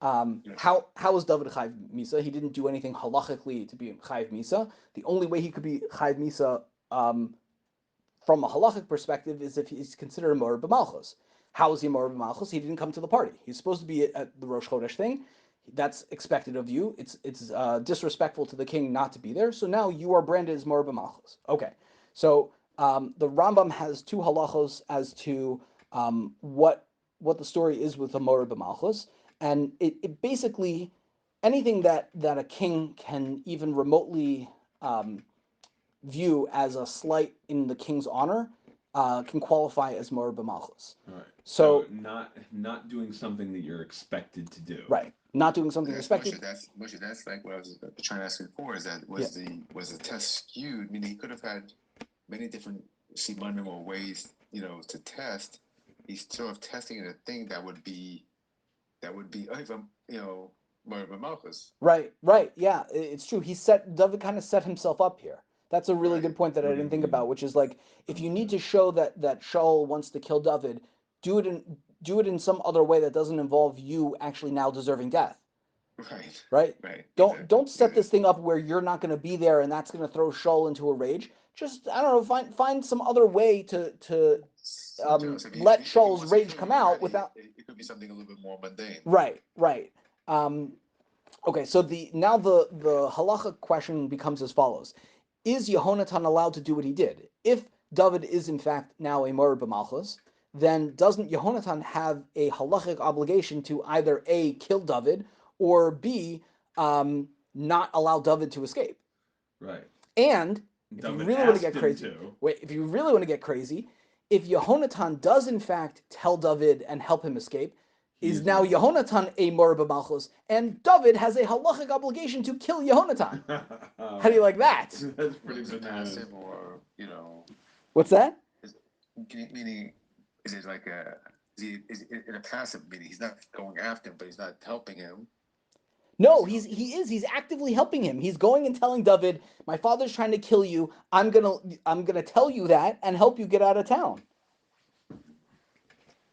How is David chayv misa? He didn't do anything halachically to be chayv misa. The only way he could be chayv misa from a halachic perspective is if he's considered a morer b'malchus. How is he a morer b'malchus? He didn't come to the party. He's supposed to be at the Rosh Chodesh thing. That's expected of you. It's disrespectful to the king not to be there. So now you are branded as morer b'malchus. Okay. So the Rambam has two halachos as to what the story is with the morer b'malchus, and it basically anything that a king can even remotely view as a slight in the king's honor can qualify as morer b'malchus. Right. So not doing something that you're expected to do. Right. Not doing something expected. That's like what I was trying to ask before. Is that was the test skewed? Meaning he could have had many different simanim or ways, to test. He's sort of testing a thing that would be, Malchus. Right. Yeah, it's true. David kind of set himself up here. That's a really good point that I didn't think about, which is like if you need to show that Shaul wants to kill David, do it in some other way that doesn't involve you actually now deserving death. Right. Don't set this thing up where you're not going to be there and that's going to throw Shaul into a rage. Just I don't know, find some other way to let Shaul's rage come out without. It could be something a little bit more mundane. Right. Okay, so the halacha question becomes as follows: is Yehonatan allowed to do what he did? If David is in fact now a morer b'malchus, then doesn't Yehonatan have a halachic obligation to either A, kill David, or B, not allow David to escape? Right. And if David you really want to get crazy, if Yehonatan does in fact tell David and help him escape, is now Yehonatan a morer b'malchus, and David has a halachic obligation to kill Yehonatan. How do you like that? That's pretty bananas. Or What's that? Meaning, is it like is it in a passive meaning? He's not going after him, but he's not helping him. No, he's actively helping him. He's going and telling David, "My father's trying to kill you. I'm gonna tell you that and help you get out of town."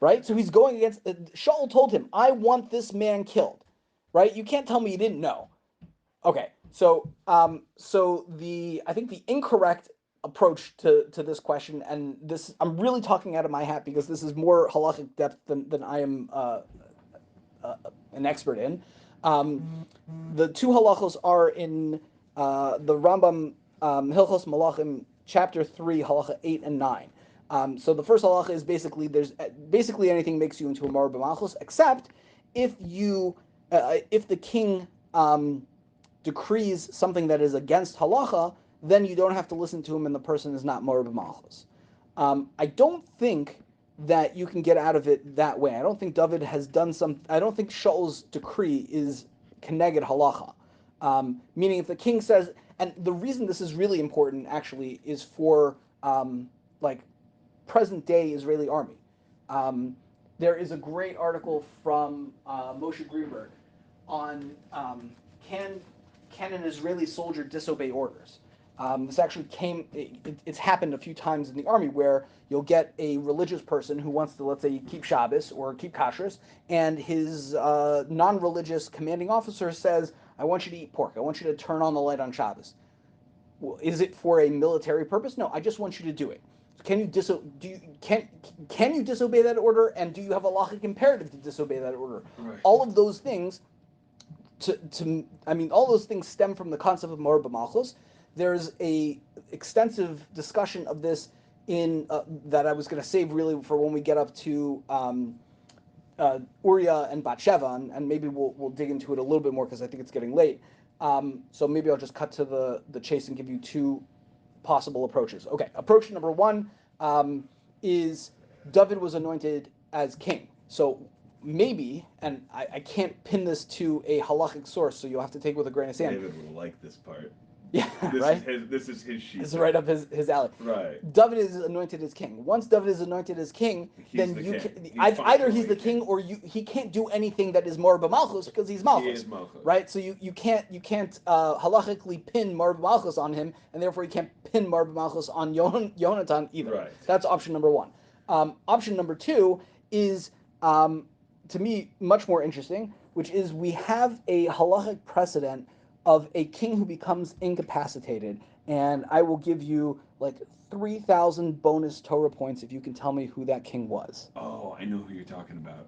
Right? So he's going against. Shaul told him, "I want this man killed." Right? You can't tell me you didn't know. Okay, so I think the incorrect approach to this question, and this I'm really talking out of my hat because this is more halachic depth than I am an expert in. The two halachos are in the Rambam Hilchos Malachim, chapter 3, halacha 8 and 9. So the first halacha is basically anything makes you into a morer b'malchus, except if the king decrees something that is against halacha, then you don't have to listen to him, and the person is not morer b'malchus. I don't think that you can get out of it that way. I don't think David has done I don't think Shaul's decree is keneged halacha. Meaning, if the king says, and the reason this is really important actually is for like present day Israeli army. There is a great article from Moshe Greenberg on can an Israeli soldier disobey orders. This actually it's happened a few times in the army where you'll get a religious person who wants to, let's say, keep Shabbos or keep kashrus, and his non-religious commanding officer says, I want you to eat pork. I want you to turn on the light on Shabbos. Well, is it for a military purpose? No, I just want you to do it. Can you disobey that order, and do you have a halachic imperative to disobey that order? Right. All of those things all those things stem from the concept of Whither Malchut. There's a extensive discussion of this in that I was going to save really for when we get up to Uriah and Bathsheba, and maybe we'll dig into it a little bit more because I think it's getting late. So maybe I'll just cut to the chase and give you two possible approaches. Okay, approach number one is David was anointed as king. So maybe, and I can't pin this to a halachic source, so you'll have to take it with a grain of sand. David will like this part. Yeah, right? This is his sheet. It's right up his alley. Right. David is anointed as king. Once David is anointed as king, then you can either he's the king or he can't do anything that is Whither Malchut because he's Malchus. He is Malchus. Right? So you can't halachically pin Whither Malchut on him, and therefore you can't pin Whither Malchut on Yehonatan either. Right. That's option number one. Option number two is to me much more interesting, which is we have a halachic precedent of a king who becomes incapacitated, and I will give you like 3,000 bonus Torah points if you can tell me who that king was. Oh, I know who you're talking about.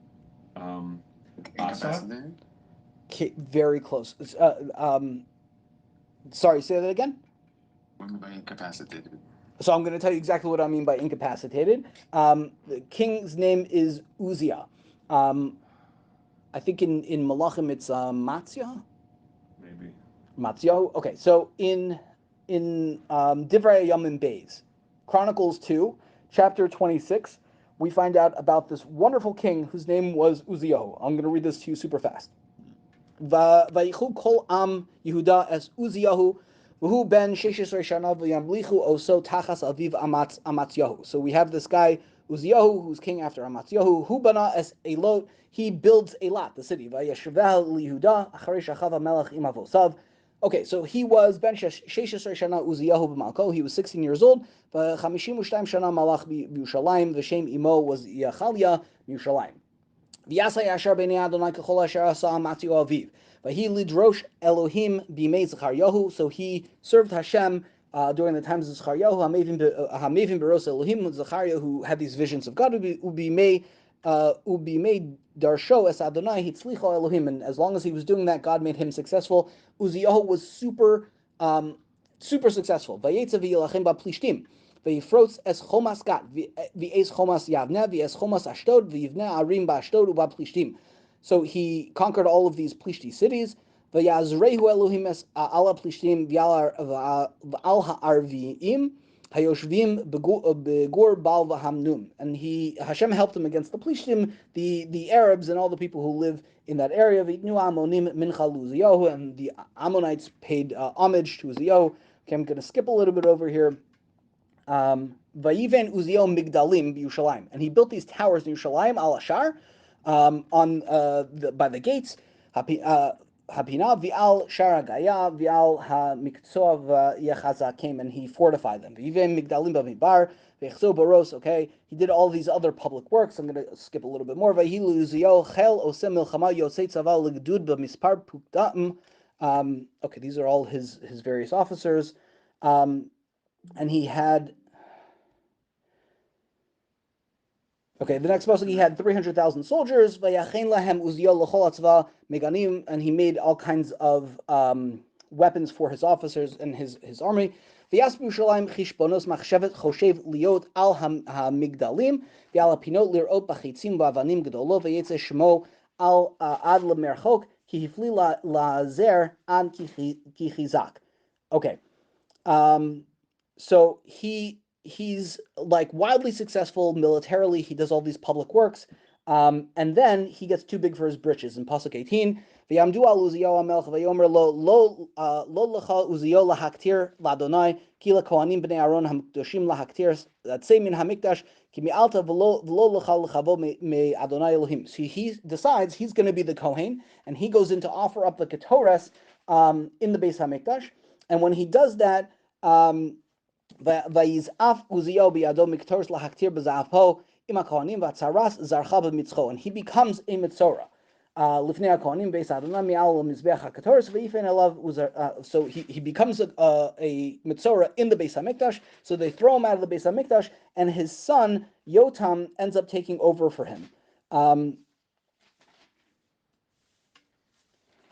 Incapacitated? Very close. Sorry, say that again? What do you mean by incapacitated? So I'm going to tell you exactly what I mean by incapacitated. The king's name is Uzziah. I think in Malachim it's Matzia. Maybe. Matziyahu. Okay, so in Divrei Yamim Beis, Chronicles 2, chapter 26, we find out about this wonderful king whose name was Uzziah. I'm going to read this to you super fast. Vayichu kol am Yehuda es Uzziah, v'hu ben 16 shana v'yamlichu oso tachas aviv Amatziyahu. So we have this guy Uzziah, who's king after Amatziyahu, hu bana es Elot. He builds Eilat, the city. Vayeshuvah liYehuda acharei shachava melech im avosav. Okay, so he was ben 16 shana Uzziyahu b'malko. He was 16 years old. V'chamishim shana malach b'Yushalayim. V'shem imo was Yachalia b'Yushalayim. V'yasay yashar b'nei Adonai k'chol asher asa Amatziyahu aviv. V'hi lidrosh Elohim b'mei Zechariyahu. So he served Hashem during the times of Zechariyahu. Hamevim beros Elohim. Zechariah, who had these visions of God, ubimei darsho es Adonai hitzlicha Elohim, and as long as he was doing that, God made him successful. Uzziah was super successful. Vayetze v'yilachem ba'plishtim, v'yifrotz es chomas gat, v'es chomas yavne, v'es chomas ashdod, v'yivne arim ba'ashdod u'ba'plishtim. So he conquered all of these Plishti cities. V'yazrehu Elohim es ala plishtim v'al ha'arviim. Hayoshvim begur bal v'hamnum, and Hashem helped him against the Plishtim, the Arabs, and all the people who live in that area. V'itnu Amonim mincha l'Uzziyahu, and the Ammonites paid homage to Uzziyahu. Okay, I'm going to skip a little bit over here. Vayiven Uzziyahu migdalim b'Yushalayim, and he built these towers in Yerushalayim al Ashar, by the gates. Hapina v'al sharagaya v'al ha-miktsov yechazakim, and he fortified them. V'yivem migdalim b'midbar v'echso baros. Okay, he did all these other public works. I'm going to skip a little bit more. V'hilu Uzziyahu chel osem milchama yosei tzava l'gdud b'mispar pukdaim. Okay, these are all his various officers, and he had. Okay, the next pasuk, he had 300,000 soldiers, and he made all kinds of weapons for his officers and his army. Okay, so he he's like wildly successful militarily. He does all these public works, and then he gets too big for his britches. In pasuk 18, v'yamdu al Uzziah hamelech v'yomer lo lecha Uzziah lahaktir ladonai ki lakohanim bnei Aaron hamukdoshim lahaktir tzei min hamikdash ki mi'alta v'lo lecha lechavo me Adonai Elohim. So he decides he's going to be the Kohen, and he goes in to offer up the ketores in the Beis Hamikdash, and when he does that. Vayizaf Uzziah biyado miktoros lahaktir b'za'afho im hakohanim v'atzaras zarcha b'mitzcho, and he becomes a mitzora. Lifnei hakohanim beis Adonai mi'al mizbeach hakatoros v'yifen elav. So he becomes a mitzora in the Beis Hamikdash. So they throw him out of the Beis Hamikdash, and his son Yotam ends up taking over for him. Yotam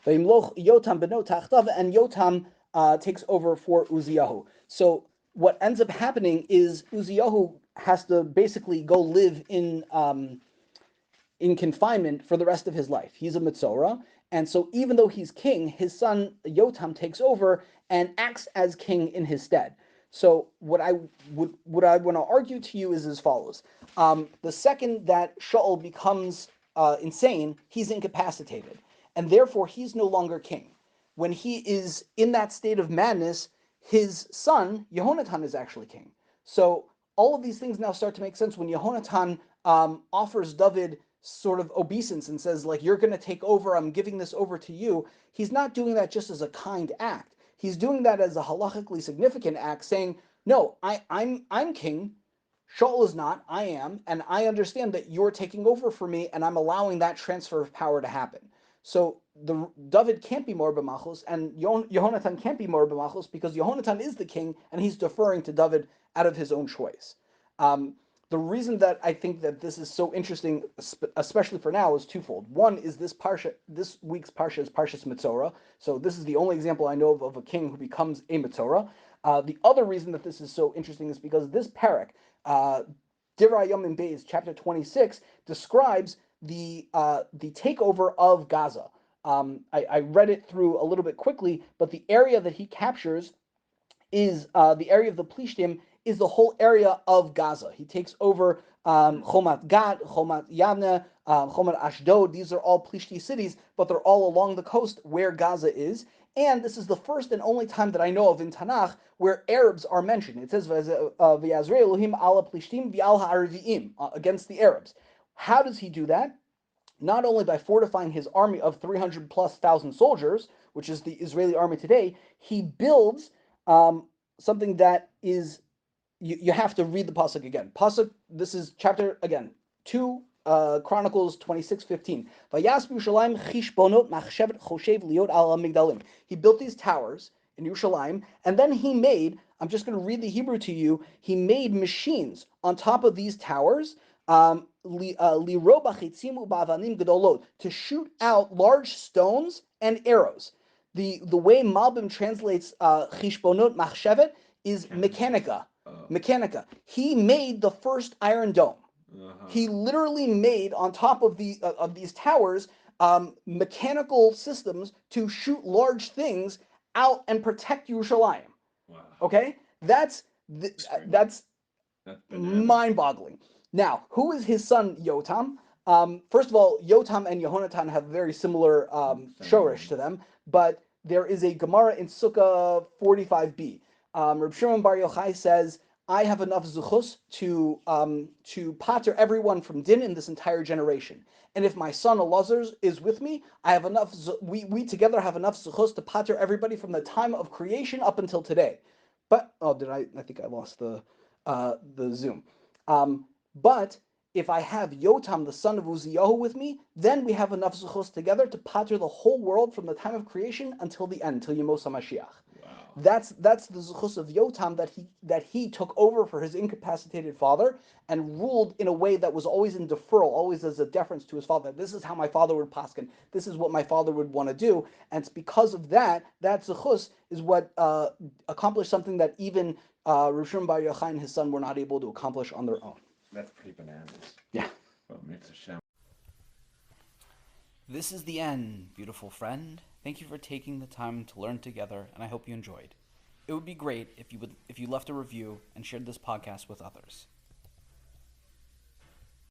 beno tachtav, and Yotam takes over for Uzziah. So what ends up happening is Uzziah has to basically go live in confinement for the rest of his life. He's a Mitzora, and so even though he's king, his son Yotam takes over and acts as king in his stead. So what I want to argue to you is as follows: the second that Shaul becomes insane, he's incapacitated, and therefore he's no longer king. When he is in that state of madness, his son, Yehonatan, is actually king. So all of these things now start to make sense when Yehonatan offers David sort of obeisance and says, like, you're going to take over, I'm giving this over to you. He's not doing that just as a kind act. He's doing that as a halachically significant act, saying, no, I'm king, Shaul is not, I am, and I understand that you're taking over for me, and I'm allowing that transfer of power to happen. So David can't be more b'machos, and Yehonatan can't be more b'machos because Yehonatan is the king, and he's deferring to David out of his own choice. The reason that I think that this is so interesting, especially for now, is twofold. One is this week's parsha is Parshas Mitzora, so this is the only example I know of a king who becomes a Mitzora. The other reason that this is so interesting is because this parak, Divrei Yomim Beis, chapter 26, describes the takeover of Gaza. I read it through a little bit quickly, but the area that he captures is the area of the Plishtim is the whole area of Gaza. He takes over Chomat Gat, Chomat Yavne, Chomat Ashdod. These are all Plishti cities, but they're all along the coast where Gaza is. And this is the first and only time that I know of in Tanakh where Arabs are mentioned. It says, V'yazrei Elohim ala Plishtim v'al ha'arvi'im, against the Arabs. How does he do that? Not only by fortifying his army of 300 plus thousand soldiers, which is the Israeli army today, he builds something that is, you have to read the pasuk again. Pasuk, this is chapter, again, 2 Chronicles 26:15. He built these towers in Yerushalayim, and then he made, I'm just going to read the Hebrew to you, he made machines on top of these towers to shoot out large stones and arrows. The way Malbim translates chishbonot machshevet is mechanica. Mechanica. He made the first Iron Dome. He literally made on top of these towers mechanical systems to shoot large things out and protect Yerushalayim. Wow. Okay, that's mind-boggling. Now, who is his son Yotam? First of all, Yotam and Yehonatan have very similar shorish to them, but there is a Gemara in Sukkah 45b. Reb Shimon Bar Yochai says, I have enough zuchus to pater everyone from din in this entire generation. And if my son Elazar is with me, I have enough. We together have enough zuchus to pater everybody from the time of creation up until today. But I think I lost the Zoom. But if I have Yotam, the son of Uzziah, with me, then we have enough zuchos together to pater the whole world from the time of creation until the end, till Yemos HaMashiach. Wow. That's the zuchos of Yotam that he took over for his incapacitated father and ruled in a way that was always in deferral, always as a deference to his father. This is how my father would paskin. This is what my father would want to do, and it's because of that zuchos is what accomplished something that even Reb Shimon Bar Yochai and his son were not able to accomplish on their own. That's pretty bananas. Yeah. Well, This is the end, beautiful friend. Thank you for taking the time to learn together, and I hope you enjoyed. It would be great if you left a review and shared this podcast with others.